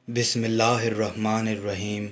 بسم اللہ الرحمن الرحیم۔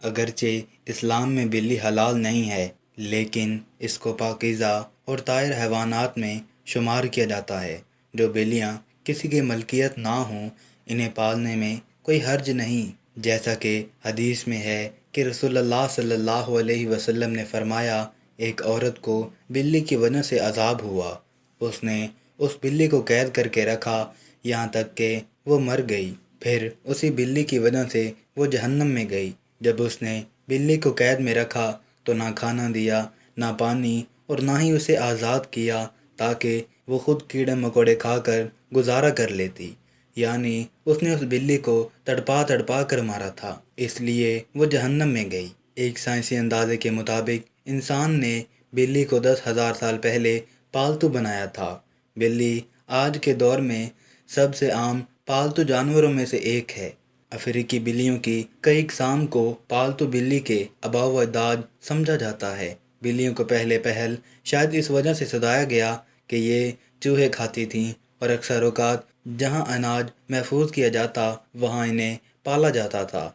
اگرچہ اسلام میں بلی حلال نہیں ہے، لیکن اس کو پاکیزہ اور طاہر حیوانات میں شمار کیا جاتا ہے۔ جو بلیاں کسی کی ملکیت نہ ہوں، انہیں پالنے میں کوئی حرج نہیں، جیسا کہ حدیث میں ہے کہ رسول اللہ صلی اللہ علیہ وسلم نے فرمایا، ایک عورت کو بلی کی وجہ سے عذاب ہوا۔ اس نے اس بلی کو قید کر کے رکھا یہاں تک کہ وہ مر گئی، پھر اسی بلی کی وجہ سے وہ جہنم میں گئی۔ جب اس نے بلی کو قید میں رکھا تو نہ کھانا دیا، نہ پانی، اور نہ ہی اسے آزاد کیا تاکہ وہ خود کیڑے مکوڑے کھا کر گزارا کر لیتی، یعنی اس نے اس بلی کو تڑپا تڑپا کر مارا تھا، اس لیے وہ جہنم میں گئی۔ ایک سائنسی اندازے کے مطابق انسان نے بلی کو 10,000 سال پہلے پالتو بنایا تھا۔ بلی آج کے دور میں سب سے عام پالتو جانوروں میں سے ایک ہے۔ افریقی بلیوں کی کئی اقسام کو پالتو بلی کے آباء و اجداد سمجھا جاتا ہے۔ بلیوں کو پہلے پہل شاید اس وجہ سے سدایا گیا کہ یہ چوہے کھاتی تھیں، اور اکثر اوقات جہاں اناج محفوظ کیا جاتا وہاں انہیں پالا جاتا تھا،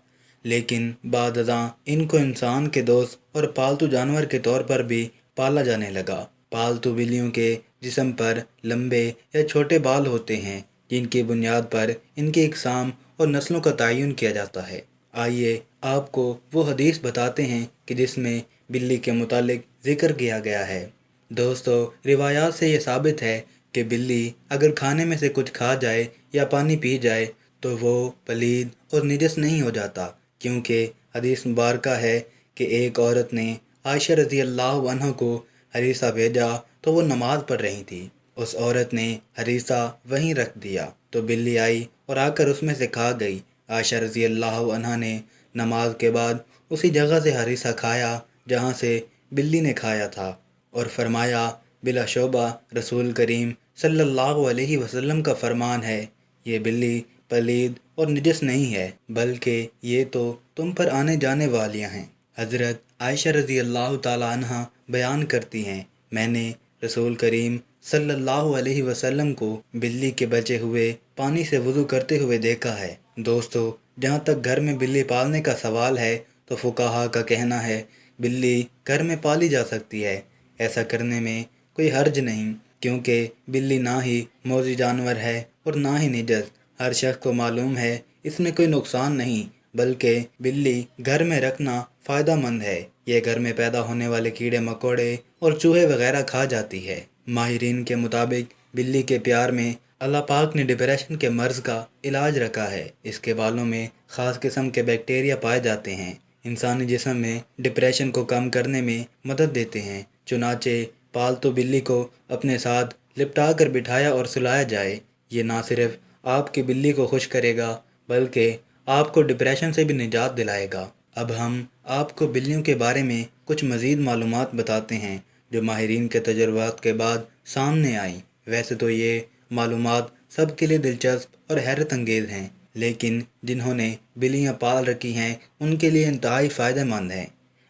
لیکن بعد ازاں ان کو انسان کے دوست اور پالتو جانور کے طور پر بھی پالا جانے لگا۔ پالتو بلیوں کے جسم پر لمبے یا چھوٹے بال ہوتے ہیں، جن کی بنیاد پر ان کی اقسام اور نسلوں کا تعین کیا جاتا ہے۔ آئیے آپ کو وہ حدیث بتاتے ہیں کہ جس میں بلی کے متعلق ذکر کیا گیا ہے۔ دوستو، روایات سے یہ ثابت ہے کہ بلی اگر کھانے میں سے کچھ کھا جائے یا پانی پی جائے تو وہ پلید اور نجس نہیں ہو جاتا، کیونکہ حدیث مبارکہ ہے کہ ایک عورت نے عائشہ رضی اللہ عنہ کو ہریسہ بھیجا تو وہ نماز پڑھ رہی تھی۔ اس عورت نے ہریسہ وہیں رکھ دیا تو بلی آئی اور آ کر اس میں سے کھا گئی۔ عائشہ رضی اللہ عنہ نے نماز کے بعد اسی جگہ سے ہریسہ کھایا جہاں سے بلی نے کھایا تھا، اور فرمایا، بلا شبہ رسول کریم صلی اللہ علیہ وسلم کا فرمان ہے، یہ بلی پلید اور نجس نہیں ہے، بلکہ یہ تو تم پر آنے جانے والیاں ہیں۔ حضرت عائشہ رضی اللہ تعالیٰ عنہ بیان کرتی ہیں، میں نے رسول کریم صلی اللہ علیہ وسلم کو بلی کے بچے ہوئے پانی سے وضو کرتے ہوئے دیکھا ہے۔ دوستو، جہاں تک گھر میں بلی پالنے کا سوال ہے تو فقہا کا کہنا ہے بلی گھر میں پالی جا سکتی ہے۔ ایسا کرنے میں کوئی حرج نہیں، کیونکہ بلی نہ ہی موذی جانور ہے اور نہ ہی نجس۔ ہر شخص کو معلوم ہے اس میں کوئی نقصان نہیں، بلکہ بلی گھر میں رکھنا فائدہ مند ہے۔ یہ گھر میں پیدا ہونے والے کیڑے مکوڑے اور چوہے وغیرہ کھا جاتی ہے۔ ماہرین کے مطابق بلی کے پیار میں اللہ پاک نے ڈپریشن کے مرض کا علاج رکھا ہے۔ اس کے بالوں میں خاص قسم کے بیکٹیریا پائے جاتے ہیں، انسانی جسم میں ڈپریشن کو کم کرنے میں مدد دیتے ہیں۔ چنانچہ پالتو بلی کو اپنے ساتھ لپٹا کر بٹھایا اور سلایا جائے، یہ نہ صرف آپ کی بلی کو خوش کرے گا بلکہ آپ کو ڈپریشن سے بھی نجات دلائے گا۔ اب ہم آپ کو بلیوں کے بارے میں کچھ مزید معلومات بتاتے ہیں جو ماہرین کے تجربات کے بعد سامنے آئیں۔ ویسے تو یہ معلومات سب کے لیے دلچسپ اور حیرت انگیز ہیں، لیکن جنہوں نے بلیاں پال رکھی ہیں ان کے لیے انتہائی فائدہ مند ہیں۔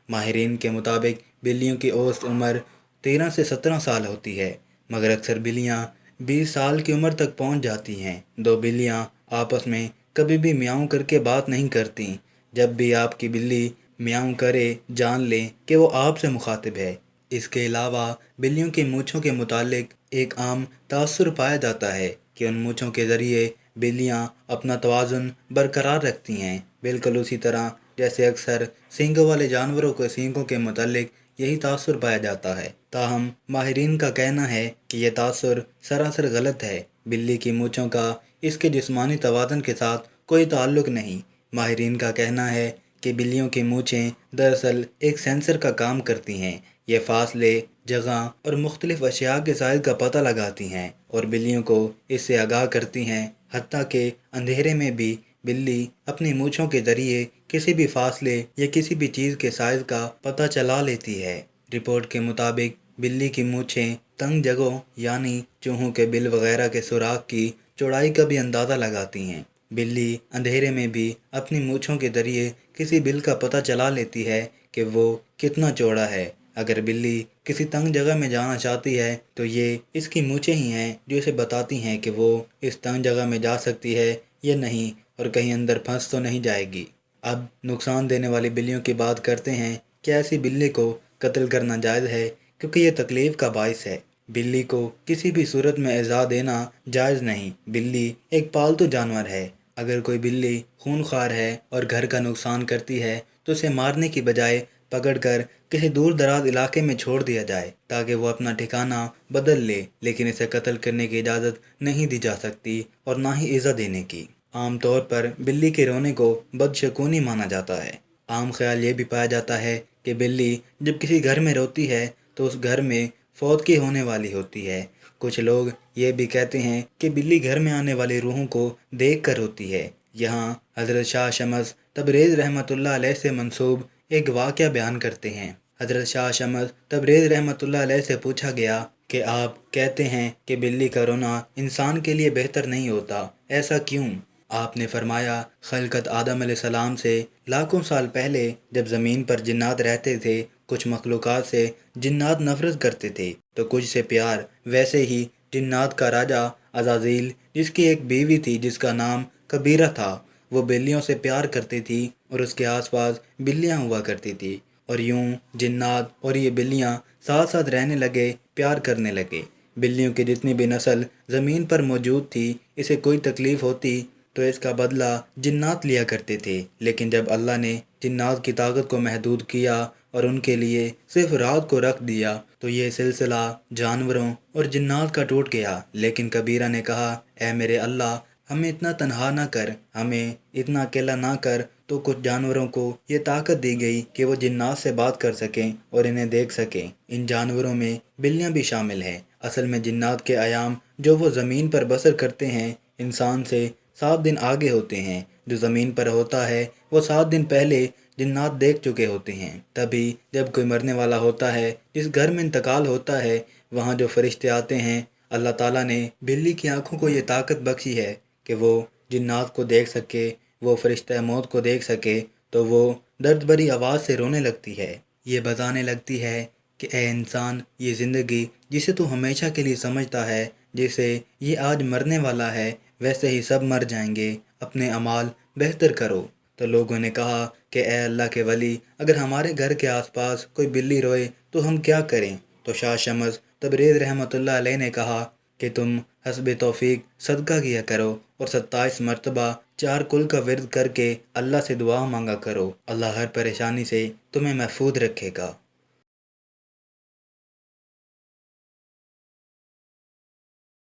ماہرین کے مطابق بلیوں کی اوسط عمر 13 سے 17 سال ہوتی ہے، مگر اکثر بلیاں 20 سال کی عمر تک پہنچ جاتی ہیں۔ دو بلیاں آپس میں کبھی بھی میاؤں کر کے بات نہیں کرتیں۔ جب بھی آپ کی بلی میاؤں کرے، جان لیں کہ وہ آپ سے مخاطب ہے۔ اس کے علاوہ بلیوں کی مونچھوں کے متعلق ایک عام تاثر پایا جاتا ہے کہ ان مونچھوں کے ذریعے بلیاں اپنا توازن برقرار رکھتی ہیں، بالکل اسی طرح جیسے اکثر سینگوں والے جانوروں کے سینگوں کے متعلق یہی تاثر پایا جاتا ہے۔ تاہم ماہرین کا کہنا ہے کہ یہ تاثر سراسر غلط ہے۔ بلی کی مونچھوں کا اس کے جسمانی توازن کے ساتھ کوئی تعلق نہیں۔ ماہرین کا کہنا ہے کہ بلیوں کی مونچھیں دراصل ایک سینسر کا کام کرتی ہیں۔ یہ فاصلے، جگہ اور مختلف اشیاء کے سائز کا پتہ لگاتی ہیں اور بلیوں کو اس سے آگاہ کرتی ہیں۔ حتیٰ کہ اندھیرے میں بھی بلی اپنی مونچھوں کے ذریعے کسی بھی فاصلے یا کسی بھی چیز کے سائز کا پتہ چلا لیتی ہے۔ رپورٹ کے مطابق بلی کی مونچھیں تنگ جگہوں یعنی چوہوں کے بل وغیرہ کے سوراخ کی چوڑائی کا بھی اندازہ لگاتی ہیں۔ بلی اندھیرے میں بھی اپنی مونچھوں کے ذریعے کسی بل کا پتہ چلا لیتی ہے کہ وہ کتنا چوڑا ہے۔ اگر بلی کسی تنگ جگہ میں جانا چاہتی ہے تو یہ اس کی مونچھیں ہی ہیں جو اسے بتاتی ہیں کہ وہ اس تنگ جگہ میں جا سکتی ہے یا نہیں، اور کہیں اندر پھنس تو نہیں جائے گی۔ اب نقصان دینے والی بلیوں کی بات کرتے ہیں کہ ایسی بلی کو قتل کرنا جائز ہے کیونکہ یہ تکلیف کا باعث ہے۔ بلی کو کسی بھی صورت میں ایذا دینا جائز نہیں۔ بلی ایک پالتو جانور ہے۔ اگر کوئی بلی خونخوار ہے اور گھر کا نقصان کرتی ہے تو اسے مارنے کی بجائے پکڑ کر کسی دور دراز علاقے میں چھوڑ دیا جائے تاکہ وہ اپنا ٹھکانہ بدل لے، لیکن اسے قتل کرنے کی اجازت نہیں دی جا سکتی اور نہ ہی ایذا دینے کی۔ عام طور پر بلی کے رونے کو بدشگونی مانا جاتا ہے۔ عام خیال یہ بھی پایا جاتا ہے کہ بلی جب کسی گھر میں روتی ہے تو اس گھر میں فوتگی ہونے والی ہوتی ہے۔ کچھ لوگ یہ بھی کہتے ہیں کہ بلی گھر میں آنے والی روحوں کو دیکھ کر روتی ہے۔ یہاں حضرت شاہ شمس تبریز رحمۃ اللہ علیہ سے منسوب ایک واقعہ بیان کرتے ہیں۔ حضرت شاہ شمس تبریز رحمۃ اللہ علیہ سے پوچھا گیا کہ آپ کہتے ہیں کہ بلی کا رونا انسان کے لیے بہتر نہیں ہوتا، ایسا کیوں؟ آپ نے فرمایا، خلقت آدم علیہ السلام سے لاکھوں سال پہلے جب زمین پر جنات رہتے تھے، کچھ مخلوقات سے جنات نفرت کرتے تھے تو کچھ سے پیار۔ ویسے ہی جنات کا راجا عزازیل، جس کی ایک بیوی تھی جس کا نام کبیرہ تھا، وہ بلیوں سے پیار کرتی تھی اور اس کے آس پاس بلیاں ہوا کرتی تھی، اور یوں جنات اور یہ بلیاں ساتھ ساتھ رہنے لگے، پیار کرنے لگے۔ بلیوں کی جتنی بھی نسل زمین پر موجود تھی، اسے کوئی تکلیف ہوتی تو اس کا بدلہ جنات لیا کرتے تھے، لیکن جب اللہ نے جنات کی طاقت کو محدود کیا اور ان کے لیے صرف رات کو رکھ دیا تو یہ سلسلہ جانوروں اور جنات کا ٹوٹ گیا۔ لیکن کبیرہ نے کہا، اے میرے اللہ، ہمیں اتنا تنہا نہ کر، ہمیں اتنا اکیلا نہ کر۔ تو کچھ جانوروں کو یہ طاقت دی گئی کہ وہ جنات سے بات کر سکیں اور انہیں دیکھ سکیں۔ ان جانوروں میں بلیاں بھی شامل ہیں۔ اصل میں جنات کے ایام جو وہ زمین پر بسر کرتے ہیں، انسان سے 7 دن آگے ہوتے ہیں۔ جو زمین پر ہوتا ہے وہ 7 دن پہلے جنات دیکھ چکے ہوتے ہیں۔ تبھی جب کوئی مرنے والا ہوتا ہے، جس گھر میں انتقال ہوتا ہے، وہاں جو فرشتے آتے ہیں، اللہ تعالیٰ نے بلی کی آنکھوں کو یہ طاقت بخشی ہے کہ وہ جنات کو دیکھ سکے، وہ فرشتہ موت کو دیکھ سکے، تو وہ درد بھری آواز سے رونے لگتی ہے۔ یہ بتانے لگتی ہے کہ اے انسان، یہ زندگی جسے تو ہمیشہ کے لیے سمجھتا ہے، جسے یہ آج مرنے والا ہے، ویسے ہی سب مر جائیں گے، اپنے اعمال بہتر کرو۔ تو لوگوں نے کہا کہ اے اللہ کے ولی، اگر ہمارے گھر کے آس پاس کوئی بلی روئے تو ہم کیا کریں؟ تو شاہ شمس تبریز رحمۃ اللہ علیہ نے کہا کہ تم حسب توفیق صدقہ کیا کرو اور 27 مرتبہ 4 کل کا ورد کر کے اللہ سے دعا مانگا کرو، اللہ ہر پریشانی سے تمہیں محفوظ رکھے گا۔